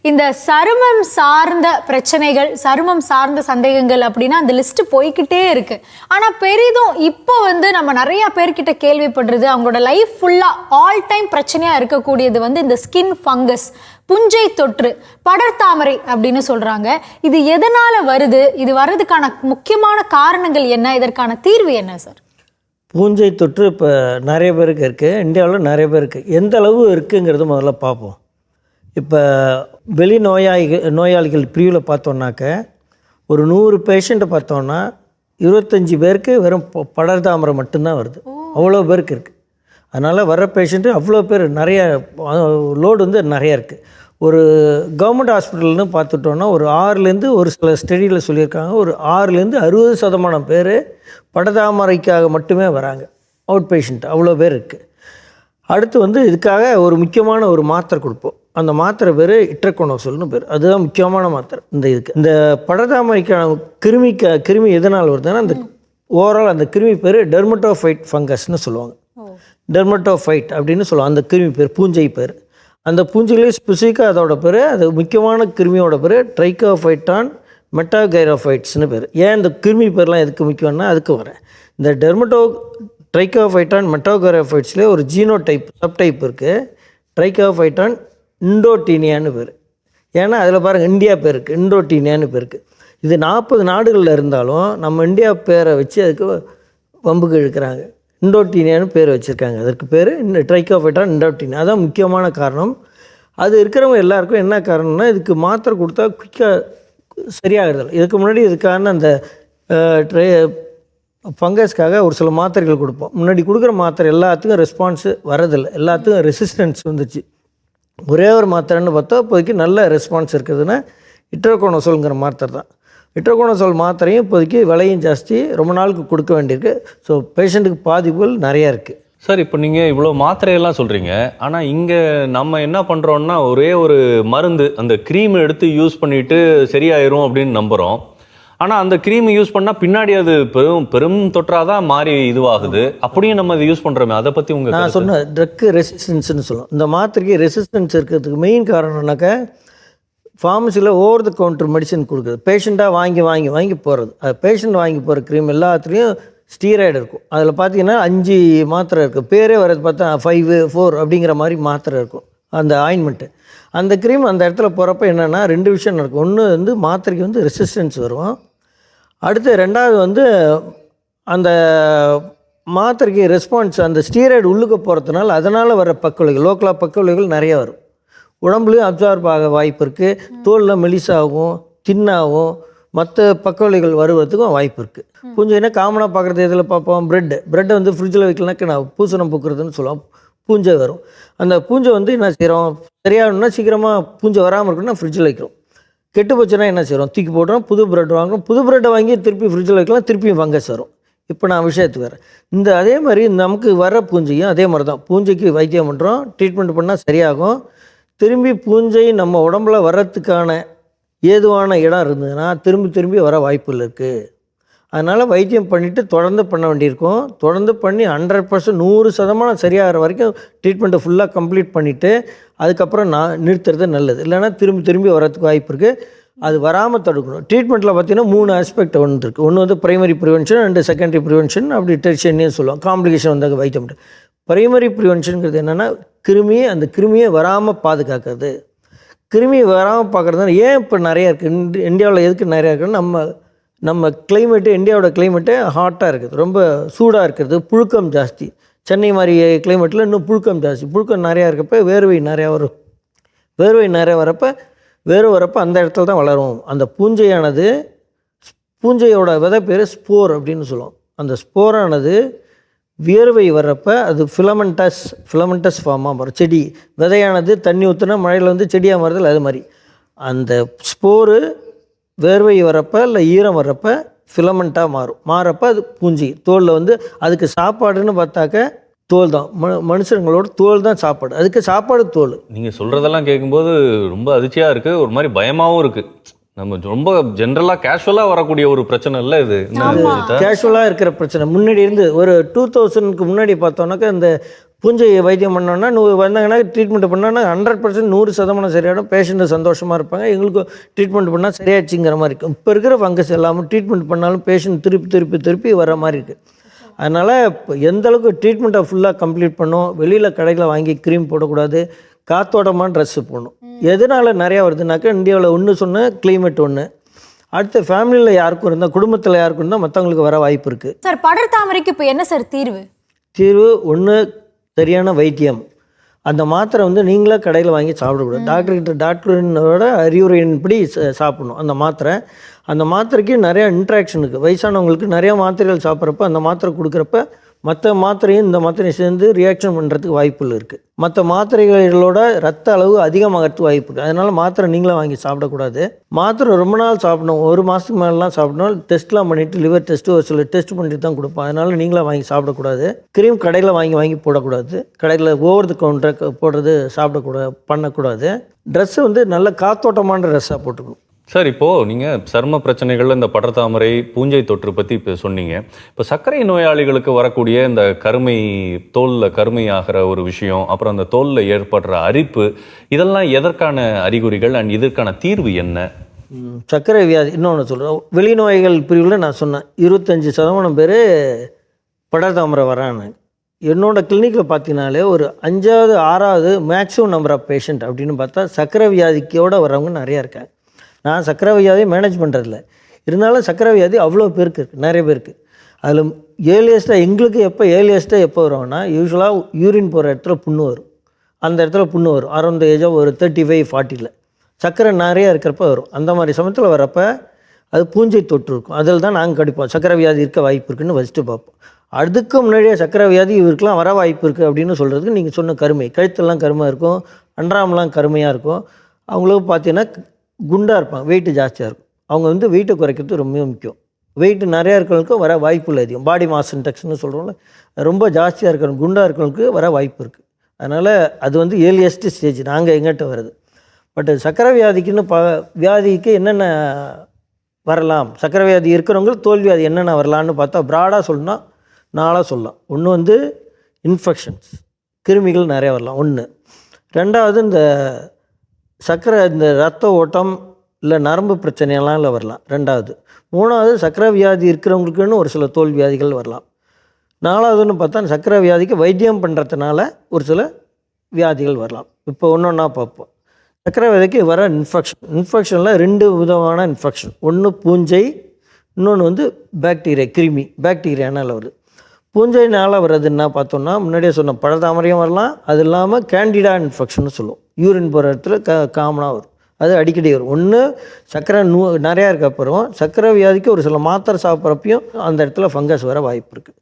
இந்த சருமம் சார்ந்த பிரச்சனைகள், சருமம் சார்ந்த சந்தேகங்கள் அப்படின்னா அந்த லிஸ்ட் போய்கிட்டே இருக்கு. ஆனா பெரிதும் இப்போ நம்ம நிறைய பேர்கிட்ட கேள்விப்படுறது, அவங்களோட லைஃப் ஃபுல்லா ஆல் டைம் பிரச்சனையா இருக்கக்கூடியது இந்த ஸ்கின் ஃபங்கஸ், புஞ்சை தொற்று, படர்தாமரை அப்படின்னு சொல்றாங்க. இது எதனால வருது? இது வர்றதுக்கான முக்கியமான காரணங்கள் என்ன? இதற்கான தீர்வு என்ன சார்? பூஞ்சை தொற்று இப்போ நிறைய பேருக்கு இருக்குது, இந்தியாவில் நிறைய பேருக்கு. எந்த அளவு இருக்குங்கிறது முதல்ல பார்ப்போம். இப்போ வெளி நோயாளிகள் பிரிவில் பார்த்தோன்னாக்க ஒரு 100 பேஷண்ட்டை பார்த்தோன்னா 25 பேருக்கு வெறும் படர்தாமரை மட்டும்தான் வருது. அவ்வளோ பேருக்கு இருக்குது. அதனால் வர்ற பேஷண்ட்டு அவ்வளோ பேர், நிறைய லோடு நிறையா இருக்குது. ஒரு கவர்மெண்ட் ஹாஸ்பிட்டல்னு பார்த்துட்டோன்னா ஒரு 6லேருந்து, ஒரு சில ஸ்டடியில் சொல்லியிருக்காங்க, ஒரு 6லேருந்து 60% பேர் படர்தாமரைக்காக மட்டுமே வராங்க, அவுட் பேஷண்ட். அவ்வளோ பேர் இருக்குது. அடுத்து இதுக்காக ஒரு முக்கியமான ஒரு மாத்திரை கொடுப்போம். அந்த மாத்திரை பேர் இட்ரகோனோசோல்னு பேர். அதுதான் முக்கியமான மாத்திரை இந்த படர்தாமரைக்கான கிருமி எதனால் வருதுன்னா, அந்த ஓவரால் அந்த கிருமி பேர் டெர்மட்டோஃபைட் ஃபங்கஸ்னு சொல்லுவாங்க. டெர்மட்டோஃபைட் அப்படின்னு சொல்லுவாங்க அந்த கிருமி பேர், பூஞ்சை பேர். அந்த பூஞ்சையிலே ஸ்பெசிஃபிக்காக அதோட பேர், அது முக்கியமான கிருமியோட பேர் ட்ரைக்கோஃபைட்டான் மெட்டாகைரோஃபைட்ஸ்னு பேர். ஏன் இந்த கிருமி பேர்லாம் எதுக்கு முக்கியம்னா அதுக்கு வரேன். இந்த ட்ரைக்கோஃபைட்டான் மெட்டாகைரோஃபைட்ஸ்லேயே ஒரு ஜீனோடைப், சப்டைப் இருக்குது. ட்ரைக்கோஃபைட்டான் இண்டோடீனியான்னு பேர். ஏன்னா அதில் பாருங்கள் இந்தியா பேர் இருக்குது, இண்டோடீனியான்னு பேர் இருக்குது. இது 40 நாடுகளில் இருந்தாலும் நம்ம இந்தியா பேரை வச்சு அதுக்கு வம்புக்கு இழுக்கிறாங்க. இண்டோடீனியான்னு பேர் வச்சுருக்காங்க. அதற்கு பேர் ட்ரைக்கோஃபைட்டான் இண்டோடீனியா. அதான் முக்கியமான காரணம். அது இருக்கிறவங்க எல்லாருக்கும் என்ன காரணம்னா, இதுக்கு மாத்திரை கொடுத்தா குயிக்காக சரியாகிறது. இதுக்கு முன்னாடி இதுக்கான அந்த ஃபங்கஸ்க்காக ஒரு சில மாத்திரைகள் கொடுப்போம். முன்னாடி கொடுக்குற மாத்திரை எல்லாத்துக்கும் ரெஸ்பான்ஸு வரதில்லை, எல்லாத்துக்கும் ரெசிஸ்டன்ஸ் வந்துச்சு. ஒரே ஒரு மாத்திரைன்னு பார்த்தா இப்போதைக்கு நல்ல ரெஸ்பான்ஸ் இருக்குதுன்னா இட்ரகோனோசோல்ங்கிற மாத்திரை தான். இட்ரகோனோசோல் மாத்திரையும் இப்போதைக்கு விலையும் ஜாஸ்தி, ரொம்ப நாளுக்கு கொடுக்க வேண்டியிருக்கு. ஸோ பேஷண்ட்டுக்கு பாதிப்புகள் நிறையா இருக்குது. சார், இப்போ நீங்கள் இவ்வளோ மாத்திரையெல்லாம் சொல்கிறீங்க, ஆனால் இங்கே நம்ம என்ன பண்ணுறோன்னா ஒரே ஒரு மருந்து, அந்த க்ரீம் எடுத்து யூஸ் பண்ணிவிட்டு சரியாயிரும் அப்படின்னு நம்புகிறோம். ஆனால் அந்த க்ரீம் யூஸ் பண்ணால் பின்னாடி அது பெரும் தொற்றாக தான் மாறி இதுவாகுது. அப்படியும் நம்ம இதை யூஸ் பண்ணுறோமே, அதை பற்றி நான் சொன்ன ட்ரக்கு ரெசிஸ்டன்ஸ்னு சொல்லுவோம். இந்த மாத்திரைக்கு ரெசிஸ்டன்ஸ் இருக்கிறதுக்கு மெயின் காரணம்னாக்கா ஃபார்மசியில் ஓவர் த கவுண்டர் மெடிசன் கொடுக்குறது. பேஷண்ட்டாக வாங்கி போகிறது. அது பேஷண்ட் வாங்கி போகிற க்ரீம் எல்லாத்துலேயும் ஸ்டீராய்டு இருக்கும். அதில் பார்த்தீங்கன்னா 5 மாத்திரை இருக்குது. பேரே வரது பார்த்தா 5, 4 அப்படிங்கிற மாதிரி மாத்திரை இருக்கும் அந்த ஆயின்மெண்ட்டு. அந்த க்ரீம் அந்த இடத்துல போகிறப்ப என்னென்னா 2 விஷயம் நடக்கும். ஒன்று மாத்திரைக்கு ரெசிஸ்டன்ஸ் வரும். அடுத்து 2வது அந்த மாத்திரைக்கு ரெஸ்பான்ஸ், அந்த ஸ்டீராய்டு உள்ளுக்கு போகிறதுனால அதனால் வர பக்கவிளைகள், லோக்கலாக பக்கவிளைகள் நிறையா வரும். உடம்புலையும் அப்சார்ப் ஆக வாய்ப்பு இருக்குது. தோலில் மெலிசாகவும் தின்னாகவும் மற்ற பக்கவிளைகள் வருவதுக்கும் வாய்ப்பு இருக்குது. கொஞ்சம் என்ன காமனாக பார்க்குறது இதில் பார்ப்போம், ப்ரெட்டை ஃப்ரிட்ஜில் வைக்கலனாக்க பூசணம் பூக்குறதுன்னு சொல்லுவோம். பூஞ்சை வரும். அந்த பூஞ்சை என்ன செய்கிறோம், சரியாகணும்னா சீக்கிரமாக பூஞ்சை வராமல் இருக்குன்னா ஃப்ரிட்ஜில் வைக்கிறோம். கெட்டு போச்சுன்னா என்ன செய்கிறோம், தூக்கி போடுறோம், புது ப்ரெட் வாங்குறோம். புது ப்ரெட்டை வாங்கி திருப்பி ஃப்ரிட்ஜில் வைக்கலாம், திருப்பியும் ஃபங்கஸ் வரும். இப்போ நான் விஷயத்துக்கு வரேன். அதே மாதிரி நமக்கு வர பூஞ்சையும் அதே மாதிரி தான். பூஞ்சைக்கு வைத்தியம் பண்ணுறோம், ட்ரீட்மெண்ட் பண்ணால் சரியாகும். திரும்பி பூஞ்சை நம்ம உடம்புல வர்றதுக்கான ஏதுவான இடம் இருந்ததுன்னா திரும்பி வர வாய்ப்புகள் இருக்குது. அதனால் வைத்தியம் பண்ணிவிட்டு தொடர்ந்து பண்ண வேண்டியிருக்கும். தொடர்ந்து பண்ணி 100% 100% சரியாகிற வரைக்கும் ட்ரீட்மெண்ட்டை ஃபுல்லாக கம்ப்ளீட் பண்ணிவிட்டு அதுக்கப்புறம் நான் நிறுத்துறது நல்லது. இல்லைனா திரும்பி வரதுக்கு வாய்ப்பு இருக்குது. அது வராமல் தடுக்கணும். ட்ரீட்மெண்ட்டில் பார்த்திங்கன்னா 3 ஆஸ்பெக்ட் இருக்குது. ஒன்று ப்ரைமரி ப்ரிவென்ஷன், 2 செகண்டரி ப்ரிவென்ஷன், அப்படி டெர்ஷியர்னு சொல்லுவோம். காம்ப்ளிகேஷன் வந்தால் வைத்தியம். ப்ரைமரி ப்ரிவென்ஷனுங்கிறது என்னென்னா அந்த கிருமியை வராமல் பாதுகாக்கிறது. கிருமி வராமல் பார்க்குறதுனால ஏன் இப்போ நிறையா இருக்குது இந்தியாவில், எதுக்கு நிறையா இருக்குதுன்னு நம்ம கிளைமேட்டு, இந்தியாவோட கிளைமேட்டு ஹாட்டாக இருக்குது, ரொம்ப சூடாக இருக்கிறது, புழுக்கம் ஜாஸ்தி. சென்னை மாதிரி கிளைமேட்டில் இன்னும் புழுக்கம் ஜாஸ்தி. புழுக்கம் நிறையா இருக்கப்போ வேர்வை நிறையா வரும். வேர்வை நிறையா வரப்போ அந்த இடத்துல தான் வளரும். அந்த பூஞ்சையோட விதை பேர் ஸ்போர் அப்படின்னு சொல்லுவோம். அந்த ஸ்போரானது வியர்வை வர்றப்போ அது ஃபிலமெண்டஸ் ஃபார்மாக மாறும். செடி விதையானது தண்ணி ஊற்றுனா மழையில் செடியாக மாறுதல், அது மாதிரி அந்த ஸ்போரு வேர்வை வரப்போ இல்லை ஈரம் வர்றப்போ ஃபிலமெண்ட்டாக மாறப்போ அது பூஞ்சி. தோலில் அதுக்கு சாப்பாடுன்னு பார்த்தாக்க தோல் தான். மனுஷங்களோட தோல் தான் சாப்பாடு. அதுக்கு சாப்பாடு தோல். நீங்கள் சொல்கிறதெல்லாம் கேட்கும்போது ரொம்ப அதிர்ச்சியாக இருக்குது, ஒரு மாதிரி பயமாகவும் இருக்குது. நம்ம ரொம்ப ஜென்ரலாக கேஷுவலாக வரக்கூடிய ஒரு பிரச்சனை இல்லை இது. கேஷுவலாக இருக்கிற பிரச்சனை முன்னாடி இருந்து ஒரு 2000க்கு முன்னாடி பார்த்தோன்னாக்கா இந்த பூஞ்சை வைத்தியம் பண்ணோன்னா வந்தாங்கன்னா ட்ரீட்மெண்ட் பண்ணோன்னா 100% 100% சரியாயிடும். பேஷண்ட்டு சந்தோஷமாக இருப்பாங்க. எங்களுக்கு ட்ரீட்மெண்ட் பண்ணால் சரியாச்சுங்கிற மாதிரி இருக்கும். இப்போ இருக்கிற ஃபங்கஸ் எல்லாமே ட்ரீட்மெண்ட் பண்ணாலும் பேஷண்ட் திருப்பி வர மாதிரி இருக்குது. அதனால் இப்போ எந்த அளவுக்கு ட்ரீட்மெண்ட்டை ஃபுல்லாக கம்ப்ளீட் பண்ணோம். வெளியில் கடையில் வாங்கி க்ரீம் போடக்கூடாது. காத்தோட்டமான ட்ரெஸ்ஸு போடணும். எதனால் நிறையா வருதுனாக்கா இந்தியாவில் ஒன்று சொன்ன கிளைமேட் ஒன்று, அடுத்த ஃபேமிலியில் யாருக்கும் இருந்தால், குடும்பத்தில் யாருக்கும் இருந்தால் மற்றவங்களுக்கு வர வாய்ப்பு இருக்குது. சார் படர் தாமரைக்கு இப்போ என்ன சார் தீர்வு? தீர்வு ஒன்று சரியான வைத்தியம். அந்த மாத்திரை வந்து நீங்களே கடையில் வாங்கி சாப்பிடக்கூடாது. டாக்டரோட அறிவுரையின்படி சாப்பிடணும் அந்த மாத்திரைக்கு நிறையா இன்ட்ராக்ஷன் இருக்குது. வயசானவங்களுக்கு நிறையா மாத்திரைகள் சாப்பிட்றப்ப அந்த மாத்திரை கொடுக்குறப்ப மற்ற மாத்திரையும் இந்த மாத்திரையும் சேர்ந்து ரியாக்ஷன் பண்ணுறதுக்கு வாய்ப்புகள் இருக்குது. மற்ற மாத்திரைகளோட ரத்த அளவு அதிகமாகிறதுக்கு வாய்ப்பு இருக்குது. அதனால் மாத்திரை நீங்களே வாங்கி சாப்பிடக்கூடாது. மாத்திரை ரொம்ப நாள் சாப்பிடணும். 1 மாதத்துக்கு மேலாம் சாப்பிடணும். டெஸ்ட்லாம் பண்ணிவிட்டு லிவர் டெஸ்ட்டு ஒரு சில டெஸ்ட் பண்ணிட்டு தான் கொடுப்போம். அதனால் நீங்களே வாங்கி சாப்பிடக்கூடாது. க்ரீம் கடையில் வாங்கி போடக்கூடாது. கடையில் ஓவர் தி கவுண்டர் போடுறது பண்ணக்கூடாது. ட்ரெஸ்ஸு வந்து நல்ல காத்தோட்டமான ட்ரெஸ்ஸாக போட்டுக்கணும். சார், இப்போது நீங்கள் சர்ம பிரச்சனைகள், இந்த படர்தாமரை, பூஞ்சை தொற்று பற்றி இப்போ சொன்னீங்க. இப்போ சர்க்கரை நோயாளிகளுக்கு வரக்கூடிய இந்த தோலில் கருமை ஆகிற ஒரு விஷயம், அப்புறம் அந்த தோலில் ஏற்படுற அரிப்பு, இதெல்லாம் எதற்கான அறிகுறிகள் அண்ட் இதற்கான தீர்வு என்ன? சர்க்கரை வியாதி இன்னொன்று சொல்கிறேன். வெளிநோய்கள் பிரிவில் நான் சொன்னேன் 25% பேர் படர்தாமரை வராங்க. என்னோடய கிளினிக்கில் பார்த்தீங்கனாலே ஒரு 5வது 6வது மேக்ஸிமம் நம்பர் ஆஃப் பேஷண்ட் அப்படின்னு பார்த்தா சர்க்கரை வியாதிக்கோடு வரவங்க நிறையா இருக்காங்க. நான் சர்க்கரை வியாதியை மேனேஜ் பண்ணுறதில்ல, இருந்தாலும் சர்க்கரை வியாதி அவ்வளோ பேருக்கு இருக்குது, நிறைய பேருக்கு. அதில் எங்களுக்கு எப்போ வரும்னா, யூஸ்வலாக யூரின் போகிற இடத்துல புண்ணு வரும். அந்த இடத்துல புண்ணு வரும் அரௌண்ட் ஏஜாக ஒரு 35-40 சர்க்கரை நிறையா இருக்கிறப்ப வரும். அந்த மாதிரி சமயத்தில் வரப்ப அது பூஞ்சை தொற்று இருக்கும். அதில் தான் நாங்கள் கடிப்போம் சர்க்கரை வியாதி இருக்க வாய்ப்பு இருக்குதுன்னு ஃபஸ்ட்டு பார்ப்போம். அதுக்கு முன்னாடியே சர்க்கரை வியாதி இவருக்கெலாம் வர வாய்ப்பு இருக்குது அப்படின்னு சொல்கிறதுக்கு நீங்கள் சொன்ன கருமை, கழுத்தெல்லாம் கருமையாக இருக்கும், அன்றாமலாம் கருமையாக இருக்கும். அவங்களுக்கு பார்த்தீங்கன்னா குண்டாக இருப்பாங்க, வெயிட்டு ஜாஸ்தியாக இருக்கும். அவங்க வந்து வெயிட்டை குறைக்கிறது ரொம்ப முக்கியம். வெயிட்டு நிறையா இருக்கிறவங்களுக்கும் வர வாய்ப்பு அதிகம். பாடி மாஸ் இன்டெக்ஸ்னு சொல்கிறோம்ல, ரொம்ப ஜாஸ்தியாக இருக்கிறவங்க, குண்டாக இருக்கிறவங்களுக்கு வர வாய்ப்பு இருக்குது. அதனால் அது வந்து ஏர்லியஸ்ட் ஸ்டேஜ் நாங்கள் எங்கிட்ட வருது. பட் சர்க்கரை வியாதிக்கு என்னென்ன வரலாம், சர்க்கரை வியாதி இருக்கிறவங்க தோல் வியாதி என்னென்ன வரலான்னு பார்த்தா ப்ராடாக சொல்லணும்னா 4 சொல்லலாம். ஒன்று வந்து இன்ஃபெக்ஷன்ஸ், கிருமிகள் நிறையா வரலாம் ஒன்று. 2வது இந்த இந்த ரத்த ஓட்டம் இல்லை நரம்பு பிரச்சனையெல்லாம் இல்லை வரலாம் 2வது. 3வது சர்க்கரை வியாதி இருக்கிறவங்களுக்குன்னு ஒரு சில தோல் வியாதிகள் வரலாம். 4வதுன்னு பார்த்தா சர்க்கரை வியாதிக்கு வைத்தியம் பண்ணுறதுனால ஒரு சில வியாதிகள் வரலாம். இப்போ ஒன்றா பார்ப்போம். சர்க்கரை வியாதிக்கு வர இன்ஃபெக்ஷனில் 2 விதமான இன்ஃபெக்ஷன். ஒன்று பூஞ்சை, இன்னொன்று வந்து பாக்டீரியானால் வருது. பூஞ்சைனால் வர்றதுன்னா பார்த்தோம்னா முன்னாடியே சொன்ன பழதாமரையும் வரலாம். அது இல்லாமல் கேண்டிடா இன்ஃபெக்ஷன் சொல்லுவோம். யூரின் போகிற இடத்துல காமனாக வரும். அது அடிக்கடி வரும். ஒன்று சர்க்கரை நிறையா இருக்க அப்புறம் சர்க்கரை வியாதிக்கு ஒரு சில மாத்திரை சாப்பிட்றப்பையும் அந்த இடத்துல ஃபங்கஸ் வர வாய்ப்பு இருக்குது.